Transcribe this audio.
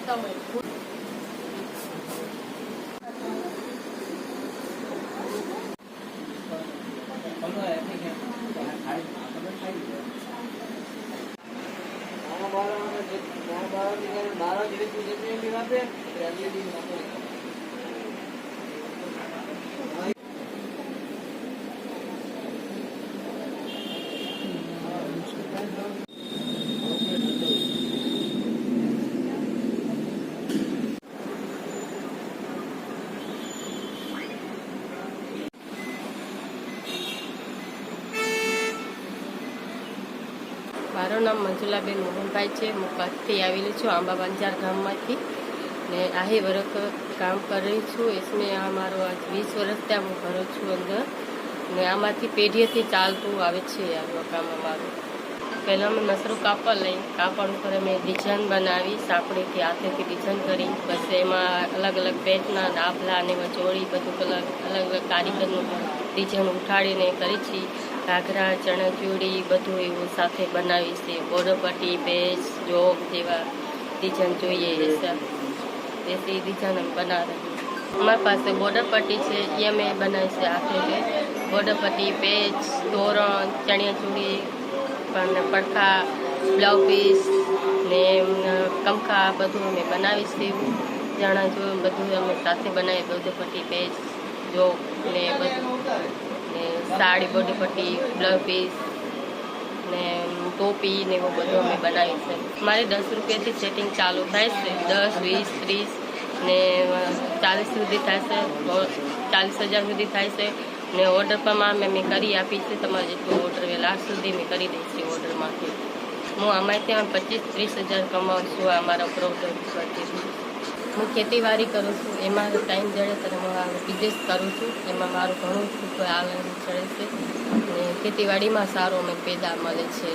મારું નામ મંજુલાબેન મોહનભાઈ છે. હું કચ્છથી આવેલી છું, આંબા બંજાર ગામમાંથી ને આહી વર્ક કામ કરી રહી છું. इसमें મારો આજ 20 વર્ષ ત્યાં હું કરું છું અંદર ને આમાંથી પેઢીએથી ચાલતું આવે છે આ કામ અમારું. પહેલાં અમે નસરું કાપડ લઈ કાપડ ઉપર અમે ડિઝાઇન બનાવી સાંકળીથી હાથેથી ડિઝાઇન કરી પછી એમાં અલગ અલગ પેટના ડાભલા અને વચોળી બધું અલગ અલગ કારીગરનું ડિઝાઇન ઉઠાડીને કરી છે. ઘાઘરા ચણચૂડી બધું એવું સાથે બનાવી છે. બોર્ડર પટ્ટી પેચ જોગ જેવા ડિઝાઇન જોઈએ એસી ડિઝાઇન અમે બના રહી. हमारे पास बॉर्डर पट्टी से ये मैं बनाई से हाथे के बॉर्डर पट्टी पेच तोरण चणिया चूड़ी પડખા બ્લાઉઝ પીસ ને કમકા બધું અમે બનાવી છે. જાણા જો બધું અમે સાથે બનાવી બોર્ડર પટ્ટી પેચ જોગ ને બધું ને સાડી બોર્ડર પટ્ટી બ્લાઉઝ પીસ ને ટોપી ને એવું બધું અમે બનાવી છે. મારે 10 રૂપિયાથી સેટિંગ ચાલુ થાય છે. 10, 20, 30 ને 40 સુધી થાય છે. 40,000 સુધી થાય છે ને ઓર્ડર પણ મેં કરી આપી છે. તમારે જેટલું ઓર્ડર લાસ્ટ સુધી મેં કરી દઈશ છે ઓર્ડરમાંથી. હું અમારે ત્યાં 25-30,000 કમાઉં છું અમારા પ્રોડક્ટ પરથી. હું ખેતીવાડી કરું છું, એમાં ટાઈમ જડે ત્યારે હું બિઝનેસ કરું છું. એમાં મારું ઘણું ખૂબ આનંદ ચડે છે ને ખેતીવાડીમાં સારો અમે પેદા મળે છે.